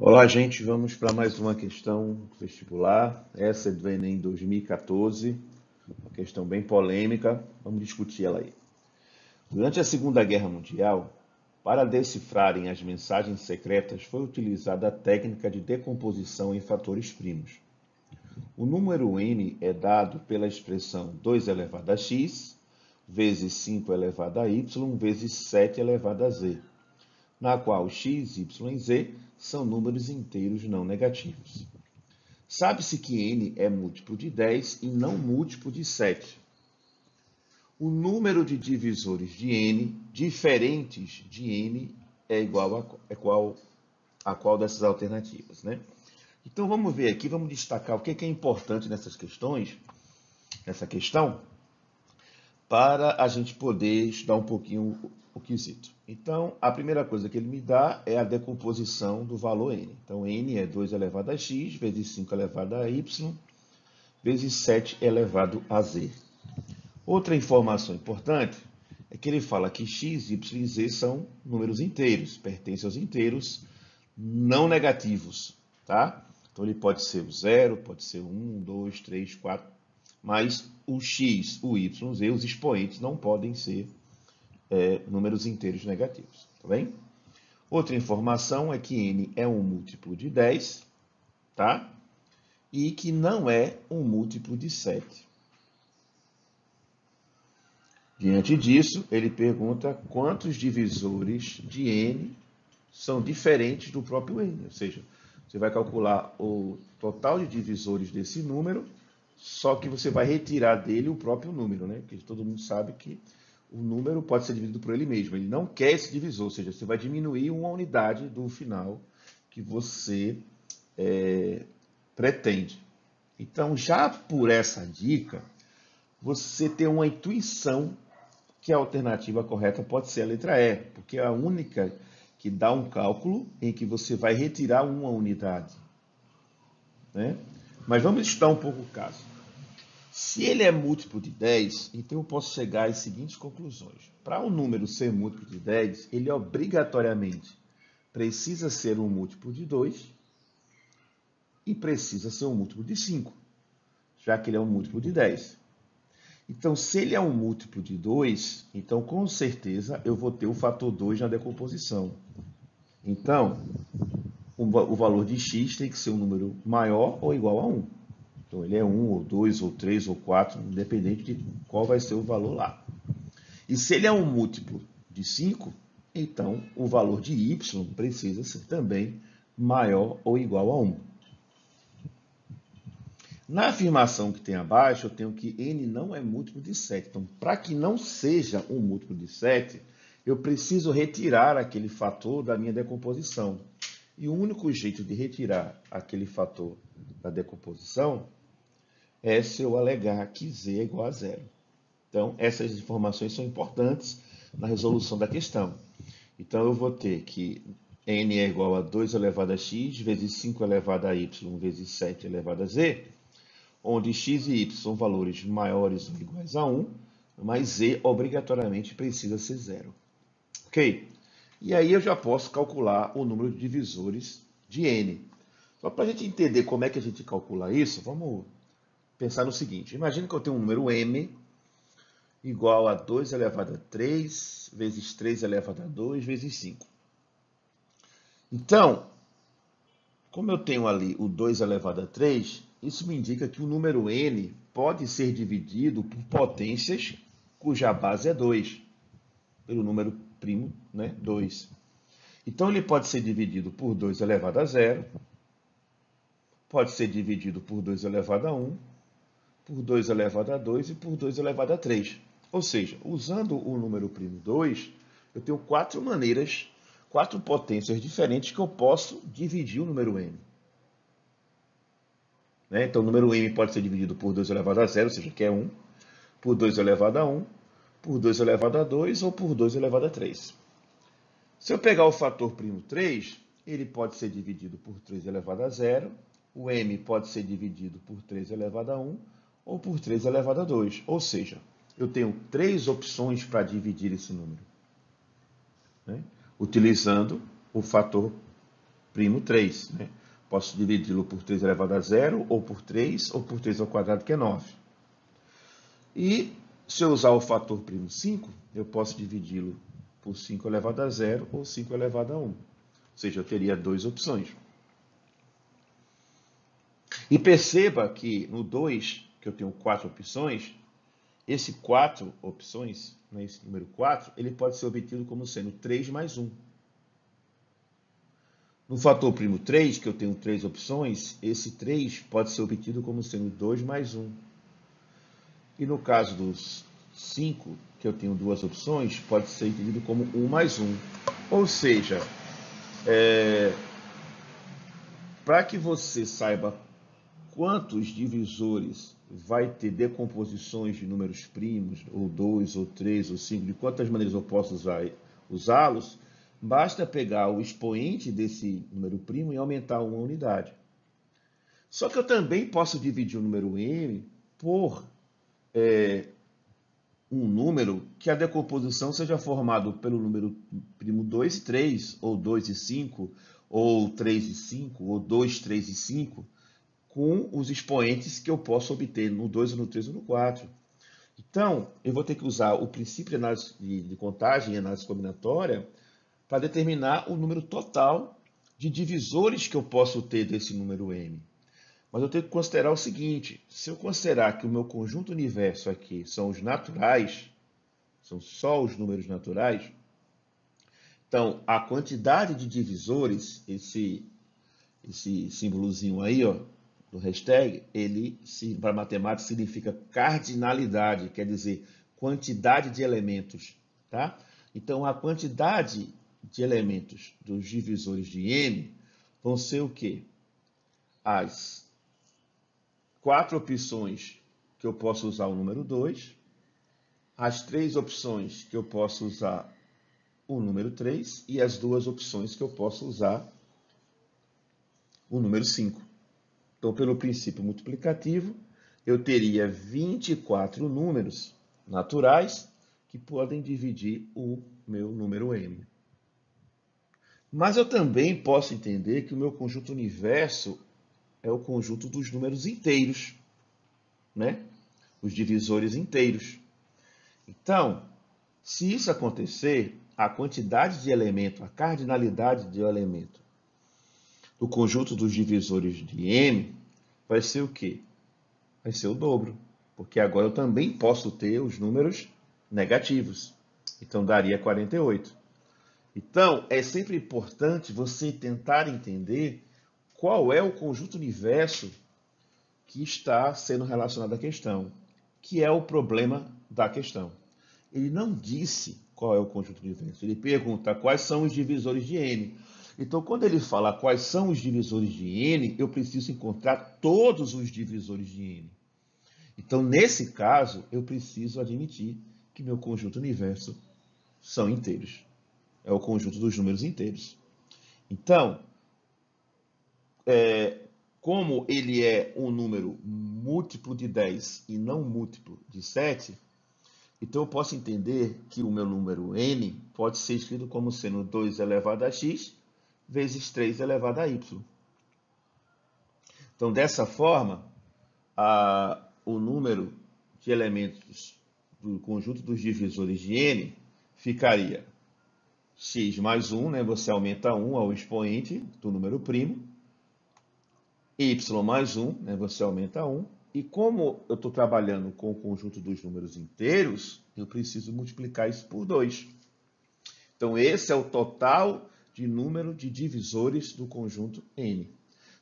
Olá, gente. Vamos para mais uma questão vestibular. Essa é do Enem 2014, uma questão bem polêmica. Vamos discutir ela aí. Durante a Segunda Guerra Mundial, para decifrarem as mensagens secretas, foi utilizada a técnica de decomposição em fatores primos. O número n é dado pela expressão 2 elevado a x vezes 5 elevado a y vezes 7 elevado a z, na qual x, y e z são números inteiros não negativos. Sabe-se que n é múltiplo de 10 e não múltiplo de 7. O número de divisores de n diferentes de n é igual a qual dessas alternativas, né? Então vamos ver aqui, vamos destacar o que é importante nessa questão, para a gente poder estudar um pouquinho o quesito. Então, a primeira coisa que ele me dá é a decomposição do valor n. Então, n é 2 elevado a x, vezes 5 elevado a y, vezes 7 elevado a z. Outra informação importante é que ele fala que x, y e z são números inteiros, pertencem aos inteiros não negativos, tá? Então, ele pode ser o 0, pode ser 1, 2, 3, 4, mas o x, o y, o z, os expoentes não podem ser números inteiros negativos, tá bem? Outra informação é que n é um múltiplo de 10, tá? E que não é um múltiplo de 7. Diante disso, ele pergunta quantos divisores de n são diferentes do próprio n, ou seja, você vai calcular o total de divisores desse número, só que você vai retirar dele o próprio número, né? Porque todo mundo sabe que o número pode ser dividido por ele mesmo. Ele não quer esse divisor, ou seja, você vai diminuir uma unidade do final que você pretende. Então, já por essa dica, você tem uma intuição que a alternativa correta pode ser a letra E, porque é a única que dá um cálculo em que você vai retirar uma unidade, né? Mas vamos estudar um pouco o caso. Se ele é múltiplo de 10, então eu posso chegar às seguintes conclusões. Para um número ser múltiplo de 10, ele obrigatoriamente precisa ser um múltiplo de 2 e precisa ser um múltiplo de 5, já que ele é um múltiplo de 10. Então, se ele é um múltiplo de 2, então com certeza eu vou ter o fator 2 na decomposição. Então, o valor de x tem que ser um número maior ou igual a 1. Então, ele é 1, ou 2, ou 3, ou 4, independente de qual vai ser o valor lá. E se ele é um múltiplo de 5, então o valor de y precisa ser também maior ou igual a 1. Na afirmação que tem abaixo, eu tenho que n não é múltiplo de 7. Então, para que não seja um múltiplo de 7, eu preciso retirar aquele fator da minha decomposição. E o único jeito de retirar aquele fator da decomposição é se eu alegar que z é igual a 0. Então, essas informações são importantes na resolução da questão. Então, eu vou ter que n é igual a 2 elevado a x vezes 5 elevado a y vezes 7 elevado a z, onde x e y são valores maiores ou iguais a 1, mas z obrigatoriamente precisa ser 0. Ok? E aí eu já posso calcular o número de divisores de n. Só para a gente entender como é que a gente calcula isso, vamos pensar no seguinte. Imagina que eu tenho um número m igual a 2 elevado a 3 vezes 3 elevado a 2 vezes 5. Então, como eu tenho ali o 2 elevado a 3, isso me indica que o número n pode ser dividido por potências cuja base é 2, pelo número primo, né, 2. Então, ele pode ser dividido por 2 elevado a 0, pode ser dividido por 2 elevado a 1, por 2 elevado a 2 e por 2 elevado a 3. Ou seja, usando o número primo 2, eu tenho 4 maneiras, 4 potências diferentes que eu posso dividir o número n. Né? Então, o número m pode ser dividido por 2 elevado a 0, ou seja, que é 1, por 2 elevado a 1, por 2 elevado a 2 ou por 2 elevado a 3. Se eu pegar o fator primo 3, ele pode ser dividido por 3 elevado a 0, o m pode ser dividido por 3 elevado a 1 ou por 3 elevado a 2. Ou seja, eu tenho 3 opções para dividir esse número, né? Utilizando o fator primo 3, né? Posso dividi-lo por 3 elevado a 0, ou por 3, ou por 3 ao quadrado, que é 9. E se eu usar o fator primo 5, eu posso dividi-lo por 5 elevado a 0 ou 5 elevado a 1. Ou seja, eu teria duas opções. E perceba que no 2, que eu tenho 4 opções, esse 4 opções, né, esse número 4, ele pode ser obtido como sendo 3 mais 1. No fator primo 3, que eu tenho 3 opções, esse 3 pode ser obtido como sendo 2 mais 1. E no caso dos 5, que eu tenho duas opções, pode ser entendido como 1 mais 1. Ou seja, para que você saiba quantos divisores vai ter decomposições de números primos, ou 2, ou 3, ou 5, de quantas maneiras eu posso usá-los, basta pegar o expoente desse número primo e aumentar uma unidade. Só que eu também posso dividir o número m por um número que a decomposição seja formada pelo número primo 2 e 3, ou 2 e 5, ou 3 e 5, ou 2, 3 e 5, com os expoentes que eu posso obter no 2, no 3 ou no 4. Então, eu vou ter que usar o princípio de análise de contagem e análise combinatória para determinar o número total de divisores que eu posso ter desse número m. Mas eu tenho que considerar o seguinte: se eu considerar que o meu conjunto universo aqui são os naturais, são só os números naturais, então a quantidade de divisores, esse símbolozinho aí, ó, do hashtag, ele, para matemática, significa cardinalidade, quer dizer, quantidade de elementos, tá? Então, a quantidade de elementos dos divisores de m vão ser o quê? As 4 opções que eu posso usar o número 2, as 3 opções que eu posso usar o número 3 e as 2 opções que eu posso usar o número 5. Então, pelo princípio multiplicativo, eu teria 24 números naturais que podem dividir o meu número m. Mas eu também posso entender que o meu conjunto universo é o conjunto dos números inteiros, né? Os divisores inteiros. Então, se isso acontecer, a quantidade de elemento, a cardinalidade de elemento do conjunto dos divisores de m vai ser o quê? Vai ser o dobro, porque agora eu também posso ter os números negativos. Então, daria 48. Então, é sempre importante você tentar entender qual é o conjunto universo que está sendo relacionado à questão, que é o problema da questão. Ele não disse qual é o conjunto universo, ele pergunta quais são os divisores de n. Então, quando ele fala quais são os divisores de n, eu preciso encontrar todos os divisores de n. Então, nesse caso, eu preciso admitir que meu conjunto universo são inteiros. É o conjunto dos números inteiros. Então, como ele é um número múltiplo de 10 e não múltiplo de 7, então eu posso entender que o meu número n pode ser escrito como sendo 2 elevado a x vezes 3 elevado a y. Então, dessa forma, o número de elementos do conjunto dos divisores de n ficaria x mais 1, né? Você aumenta 1 ao expoente do número primo, y mais 1, né? Você aumenta 1, e como eu estou trabalhando com o conjunto dos números inteiros, eu preciso multiplicar isso por 2. Então, esse é o total de número de divisores do conjunto n.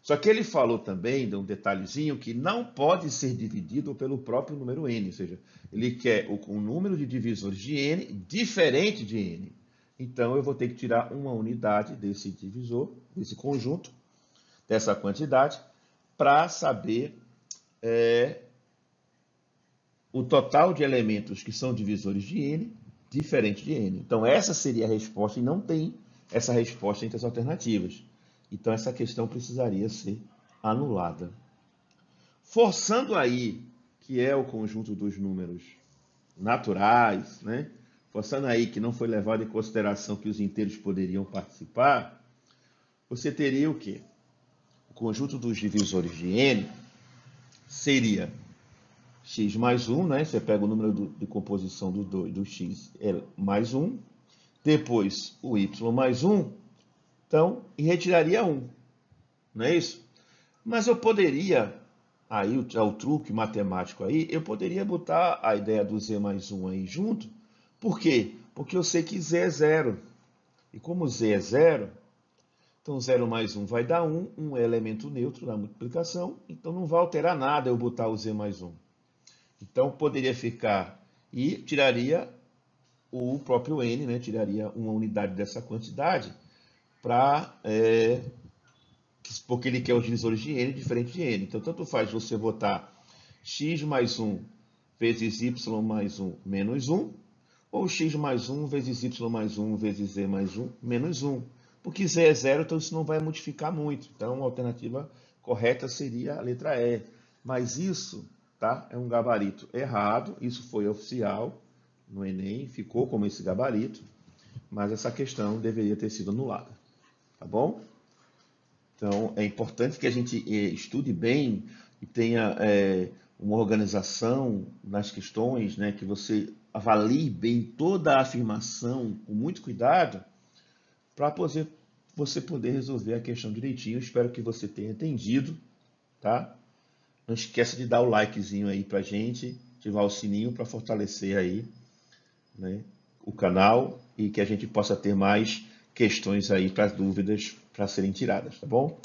Só que ele falou também, de um detalhezinho, que não pode ser dividido pelo próprio número n, ou seja, ele quer um número de divisores de n diferente de n. Então, eu vou ter que tirar uma unidade desse divisor, desse conjunto, dessa quantidade, para saber o total de elementos que são divisores de n, diferente de n. Então, essa seria a resposta, e não tem essa resposta entre as alternativas. Então, essa questão precisaria ser anulada. Forçando aí, que é o conjunto dos números naturais, né? Forçando aí que não foi levado em consideração que os inteiros poderiam participar, você teria o quê? O conjunto dos divisores de n seria x mais 1, né? Você pega o número de composição do x é mais 1, depois o y mais 1, então, e retiraria 1, não é isso? Mas eu poderia, aí o truque matemático aí, eu poderia botar a ideia do z mais 1 aí junto. Por quê? Porque eu sei que z é 0. E como z é 0, então 0 mais 1 vai dar 1, 1 é elemento neutro na multiplicação, então não vai alterar nada eu botar o z mais 1. Então poderia ficar, e tiraria o próprio n, né? Tiraria uma unidade dessa quantidade, porque ele quer os divisores de n diferente de n. Então tanto faz você botar x mais 1 vezes y mais 1 menos 1, ou x mais 1 vezes y mais 1 vezes z mais 1 menos 1. Porque z é 0, então isso não vai modificar muito. Então a alternativa correta seria a letra E. Mas isso, tá, é um gabarito errado, isso foi oficial no Enem, ficou como esse gabarito, mas essa questão deveria ter sido anulada. Tá bom? Então é importante que a gente estude bem e tenha uma organização nas questões, né, que você avalie bem toda a afirmação com muito cuidado para você poder resolver a questão direitinho. Espero que você tenha entendido, tá? Não esqueça de dar o likezinho aí pra gente, ativar o sininho para fortalecer aí, né, o canal e que a gente possa ter mais questões aí para dúvidas para serem tiradas, tá bom?